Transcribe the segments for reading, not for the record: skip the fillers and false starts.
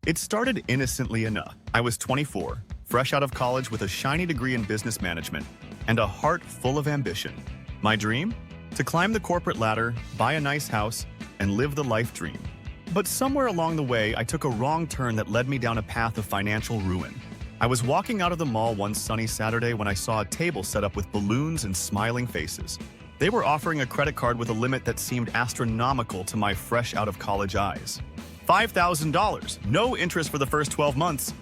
It started innocently enough. I was 24, fresh out of college with a shiny degree in business management and a heart full of ambition. My dream? To climb the corporate ladder, buy a nice house, and live the life dream. But somewhere along the way, I took a wrong turn that led me down a path of financial ruin. I was walking out of the mall one sunny Saturday when I saw a table set up with balloons and smiling faces. They were offering a credit card with a limit that seemed astronomical to my fresh out of college eyes. $5,000, no interest for the first 12 months,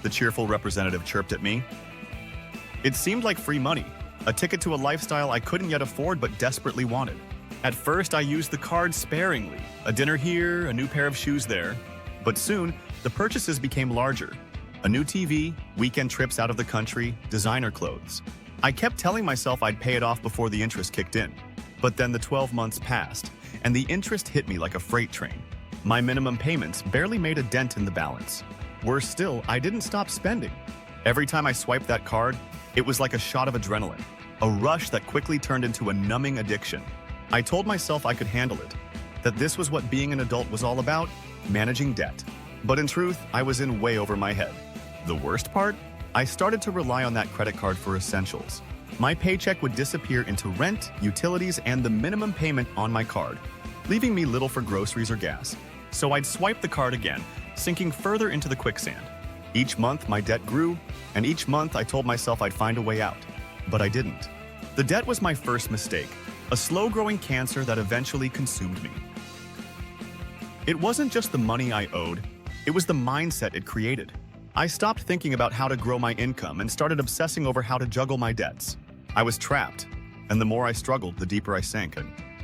the cheerful representative chirped at me. It seemed like free money, a ticket to a lifestyle I couldn't yet afford but desperately wanted. At first, I used the card sparingly, a dinner here, a new pair of shoes there. But soon, the purchases became larger. A new TV, weekend trips out of the country, designer clothes. I kept telling myself I'd pay it off before the interest kicked in. But then the 12 months passed, and the interest hit me like a freight train. My minimum payments barely made a dent in the balance. Worse still, I didn't stop spending. Every time I swiped that card, it was like a shot of adrenaline, a rush that quickly turned into a numbing addiction. I told myself I could handle it, that this was what being an adult was all about, managing debt. But in truth, I was in way over my head. The worst part? I started to rely on that credit card for essentials. My paycheck would disappear into rent, utilities, and the minimum payment on my card, leaving me little for groceries or gas. So I'd swipe the card again, sinking further into the quicksand. Each month, my debt grew, and each month I told myself I'd find a way out. But I didn't. The debt was my first mistake, a slow-growing cancer that eventually consumed me. It wasn't just the money I owed, it was the mindset it created. I stopped thinking about how to grow my income and started obsessing over how to juggle my debts. I was trapped, and the more I struggled, the deeper I sank.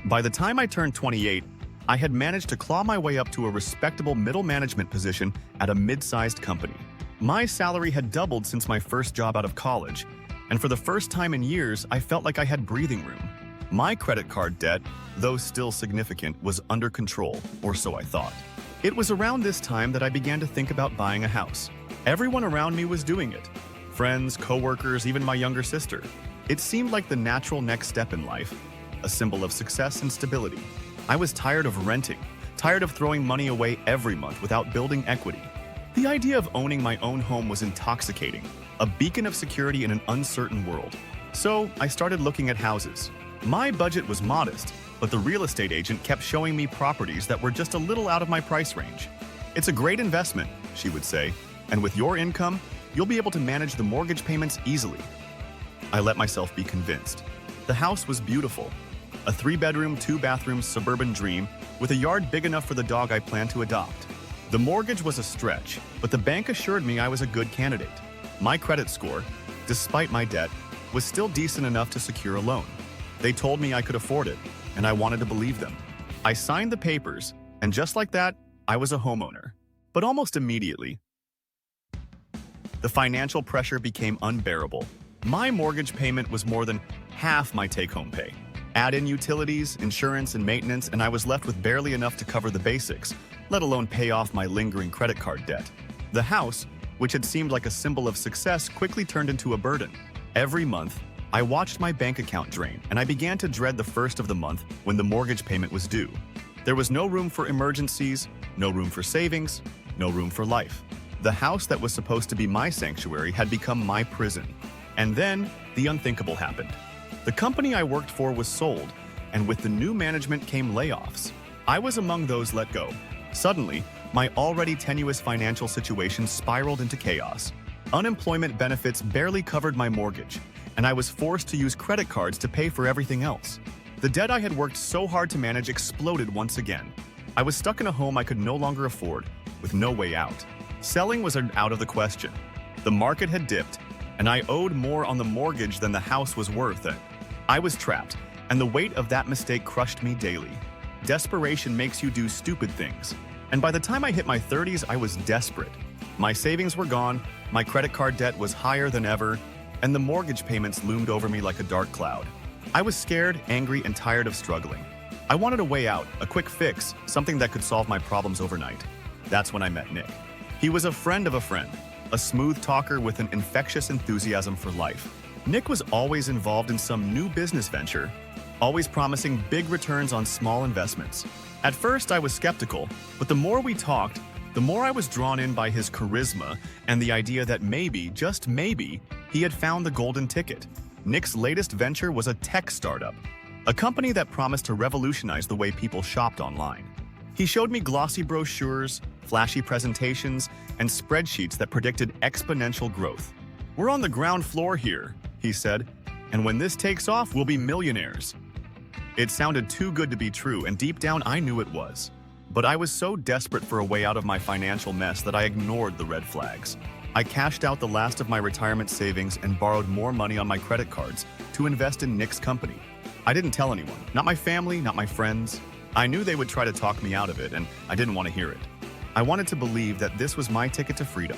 By the time I turned 28, I had managed to claw my way up to a respectable middle management position at a mid-sized company. My salary had doubled since my first job out of college, and for the first time in years, I felt like I had breathing room. My credit card debt, though still significant, was under control, or so I thought. It was around this time that I began to think about buying a house. Everyone around me was doing it. Friends, coworkers, even my younger sister. It seemed like the natural next step in life, a symbol of success and stability. I was tired of renting, tired of throwing money away every month without building equity. The idea of owning my own home was intoxicating, a beacon of security in an uncertain world. So I started looking at houses. My budget was modest, but the real estate agent kept showing me properties that were just a little out of my price range. "It's a great investment," she would say, "and with your income, you'll be able to manage the mortgage payments easily." I let myself be convinced. The house was beautiful. A 3-bedroom, 2-bathroom suburban dream with a yard big enough for the dog I planned to adopt. The mortgage was a stretch, but the bank assured me I was a good candidate. My credit score, despite my debt, was still decent enough to secure a loan. They told me I could afford it, and I wanted to believe them. I signed the papers, and just like that, I was a homeowner. But almost immediately, the financial pressure became unbearable. My mortgage payment was more than half my take-home pay. Add in utilities, insurance, and maintenance, and I was left with barely enough to cover the basics, let alone pay off my lingering credit card debt. The house, which had seemed like a symbol of success, quickly turned into a burden. Every month, I watched my bank account drain, and I began to dread the first of the month when the mortgage payment was due. There was no room for emergencies, no room for savings, no room for life. The house that was supposed to be my sanctuary had become my prison. And then, the unthinkable happened. The company I worked for was sold, and with the new management came layoffs. I was among those let go. Suddenly, my already tenuous financial situation spiraled into chaos. Unemployment benefits barely covered my mortgage, and I was forced to use credit cards to pay for everything else. The debt I had worked so hard to manage exploded once again. I was stuck in a home I could no longer afford, with no way out. Selling was out of the question. The market had dipped, and I owed more on the mortgage than the house was worth it. I was trapped, and the weight of that mistake crushed me daily. Desperation makes you do stupid things. And by the time I hit my 30s, I was desperate. My savings were gone, my credit card debt was higher than ever, and the mortgage payments loomed over me like a dark cloud. I was scared, angry, and tired of struggling. I wanted a way out, a quick fix, something that could solve my problems overnight. That's when I met Nick. He was a friend of a friend, a smooth talker with an infectious enthusiasm for life. Nick was always involved in some new business venture, always promising big returns on small investments. At first, I was skeptical, but the more we talked, The more I was drawn in by his charisma and the idea that maybe, just maybe, he had found the golden ticket. Nick's latest venture was a tech startup, a company that promised to revolutionize the way people shopped online. He showed me glossy brochures, flashy presentations, and spreadsheets that predicted exponential growth. "We're on the ground floor here," he said, "and when this takes off, we'll be millionaires." It sounded too good to be true, and deep down I knew it was. But I was so desperate for a way out of my financial mess that I ignored the red flags. I cashed out the last of my retirement savings and borrowed more money on my credit cards to invest in Nick's company. I didn't tell anyone, not my family, not my friends. I knew they would try to talk me out of it, and I didn't want to hear it. I wanted to believe that this was my ticket to freedom.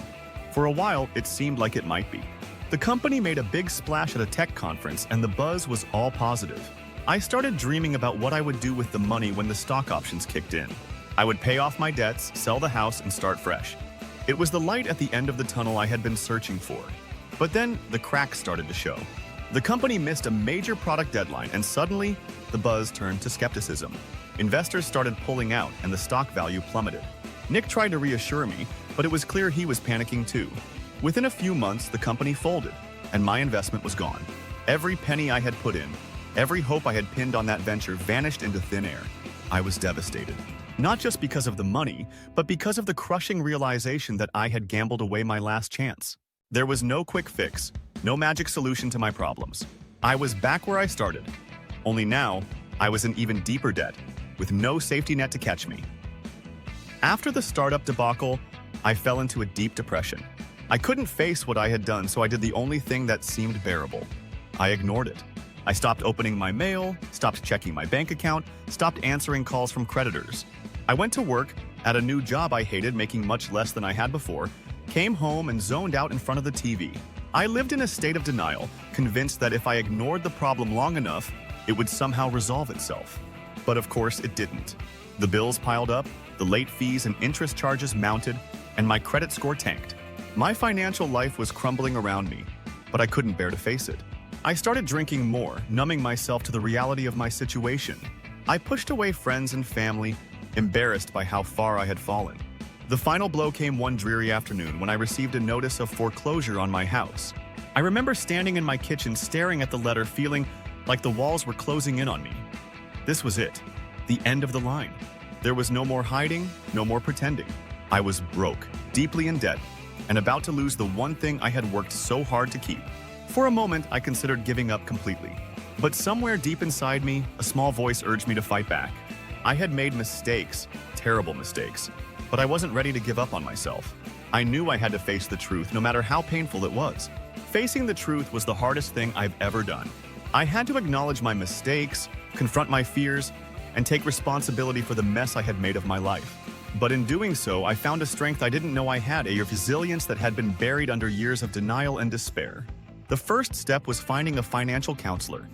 For a while, it seemed like it might be. The company made a big splash at a tech conference, and the buzz was all positive. I started dreaming about what I would do with the money when the stock options kicked in. I would pay off my debts, sell the house, and start fresh. It was the light at the end of the tunnel I had been searching for. But then, the cracks started to show. The company missed a major product deadline, and suddenly, the buzz turned to skepticism. Investors started pulling out, and the stock value plummeted. Nick tried to reassure me, but it was clear he was panicking too. Within a few months, the company folded, and my investment was gone. Every penny I had put in, every hope I had pinned on that venture vanished into thin air. I was devastated. Not just because of the money, but because of the crushing realization that I had gambled away my last chance. There was no quick fix, no magic solution to my problems. I was back where I started. Only now, I was in even deeper debt, with no safety net to catch me. After the startup debacle, I fell into a deep depression. I couldn't face what I had done, so I did the only thing that seemed bearable. I ignored it. I stopped opening my mail, stopped checking my bank account, stopped answering calls from creditors. I went to work at a new job I hated, making much less than I had before, came home and zoned out in front of the TV. I lived in a state of denial, convinced that if I ignored the problem long enough, it would somehow resolve itself. But of course it didn't. The bills piled up, the late fees and interest charges mounted, and my credit score tanked. My financial life was crumbling around me, but I couldn't bear to face it. I started drinking more, numbing myself to the reality of my situation. I pushed away friends and family, embarrassed by how far I had fallen. The final blow came one dreary afternoon when I received a notice of foreclosure on my house. I remember standing in my kitchen staring at the letter, feeling like the walls were closing in on me. This was it, the end of the line. There was no more hiding, no more pretending. I was broke, deeply in debt, and about to lose the one thing I had worked so hard to keep. For a moment, I considered giving up completely. But somewhere deep inside me, a small voice urged me to fight back. I had made mistakes, terrible mistakes, but I wasn't ready to give up on myself. I knew I had to face the truth, no matter how painful it was. Facing the truth was the hardest thing I've ever done. I had to acknowledge my mistakes, confront my fears, and take responsibility for the mess I had made of my life. But in doing so, I found a strength I didn't know I had, a resilience that had been buried under years of denial and despair. The first step was finding a financial counselor,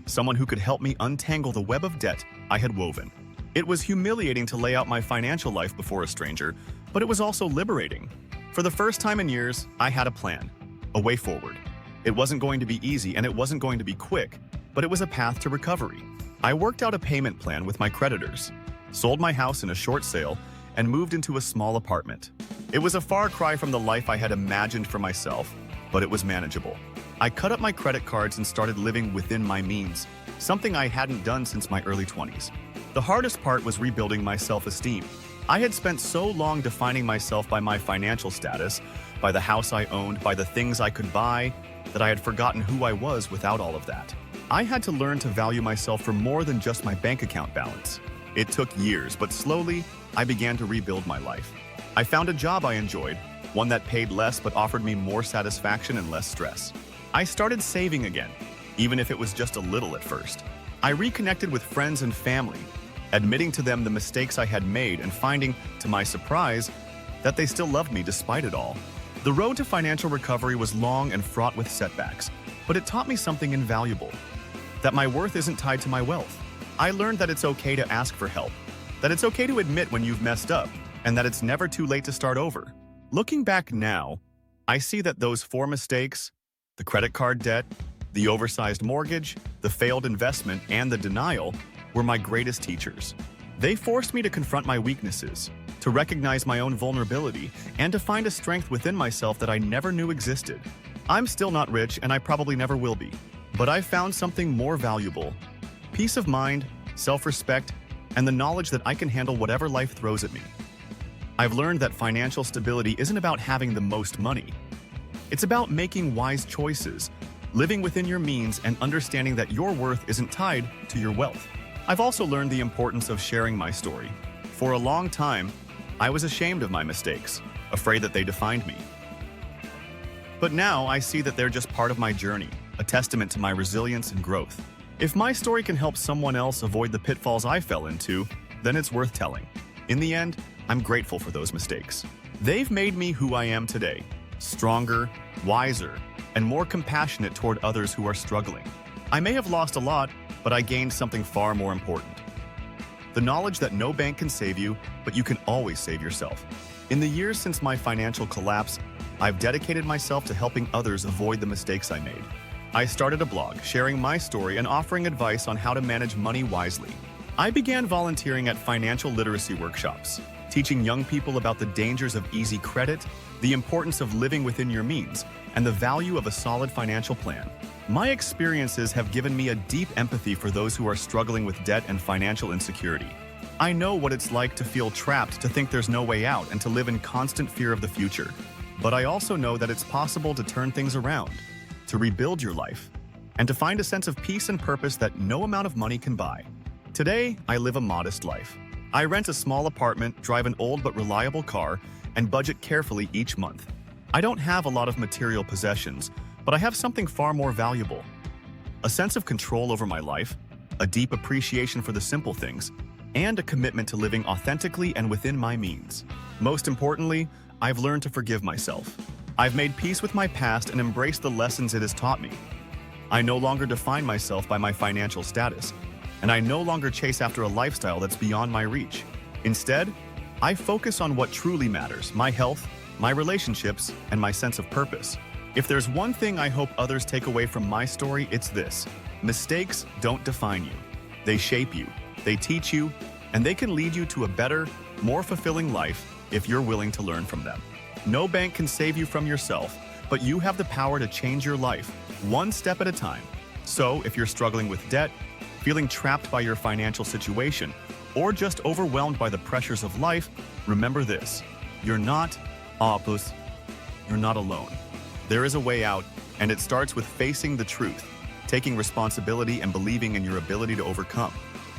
someone who could help me untangle the web of debt I had woven. It was humiliating to lay out my financial life before a stranger, but it was also liberating. For the first time in years, I had a plan, a way forward. It wasn't going to be easy and it wasn't going to be quick, but it was a path to recovery. I worked out a payment plan with my creditors, sold my house in a short sale, and moved into a small apartment. It was a far cry from the life I had imagined for myself, but it was manageable. I cut up my credit cards and started living within my means, something I hadn't done since my early 20s. The hardest part was rebuilding my self-esteem. I had spent so long defining myself by my financial status, by the house I owned, by the things I could buy, that I had forgotten who I was without all of that. I had to learn to value myself for more than just my bank account balance. It took years, but slowly, I began to rebuild my life. I found a job I enjoyed, one that paid less but offered me more satisfaction and less stress. I started saving again, even if it was just a little at first. I reconnected with friends and family, admitting to them the mistakes I had made and finding, to my surprise, that they still loved me despite it all. The road to financial recovery was long and fraught with setbacks, but it taught me something invaluable, that my worth isn't tied to my wealth. I learned that it's okay to ask for help, that it's okay to admit when you've messed up, and that it's never too late to start over. Looking back now, I see that those 4 mistakes, the credit card debt, the oversized mortgage, the failed investment, and the denial, were my greatest teachers. They forced me to confront my weaknesses, to recognize my own vulnerability, and to find a strength within myself that I never knew existed. I'm still not rich, and I probably never will be, but I've found something more valuable: peace of mind, self-respect, and the knowledge that I can handle whatever life throws at me. I've learned that financial stability isn't about having the most money. It's about making wise choices, living within your means, and understanding that your worth isn't tied to your wealth. I've also learned the importance of sharing my story. For a long time, I was ashamed of my mistakes, afraid that they defined me. But now I see that they're just part of my journey, a testament to my resilience and growth. If my story can help someone else avoid the pitfalls I fell into, then it's worth telling. In the end, I'm grateful for those mistakes. They've made me who I am today, stronger, wiser, and more compassionate toward others who are struggling. I may have lost a lot, but I gained something far more important: the knowledge that no bank can save you, but you can always save yourself. In the years since my financial collapse, I've dedicated myself to helping others avoid the mistakes I made. I started a blog sharing my story and offering advice on how to manage money wisely. I began volunteering at financial literacy workshops, teaching young people about the dangers of easy credit, the importance of living within your means, and the value of a solid financial plan. My experiences have given me a deep empathy for those who are struggling with debt and financial insecurity. I know what it's like to feel trapped, to think there's no way out, and to live in constant fear of the future. But I also know that it's possible to turn things around, to rebuild your life, and to find a sense of peace and purpose that no amount of money can buy. Today, I live a modest life. I rent a small apartment, drive an old but reliable car, and budget carefully each month. I don't have a lot of material possessions, but I have something far more valuable: a sense of control over my life, a deep appreciation for the simple things, and a commitment to living authentically and within my means. Most importantly, I've learned to forgive myself. I've made peace with my past and embraced the lessons it has taught me. I no longer define myself by my financial status, and I no longer chase after a lifestyle that's beyond my reach. Instead, I focus on what truly matters: my health, my relationships, and my sense of purpose. If there's one thing I hope others take away from my story, it's this: mistakes don't define you. They shape you, they teach you, and they can lead you to a better, more fulfilling life if you're willing to learn from them. No bank can save you from yourself, but you have the power to change your life, one step at a time. So if you're struggling with debt, feeling trapped by your financial situation, or just overwhelmed by the pressures of life, remember this: you're not hopeless. You're not alone. There is a way out, and it starts with facing the truth, taking responsibility, and believing in your ability to overcome.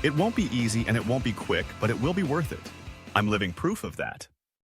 It won't be easy and it won't be quick, but it will be worth it. I'm living proof of that.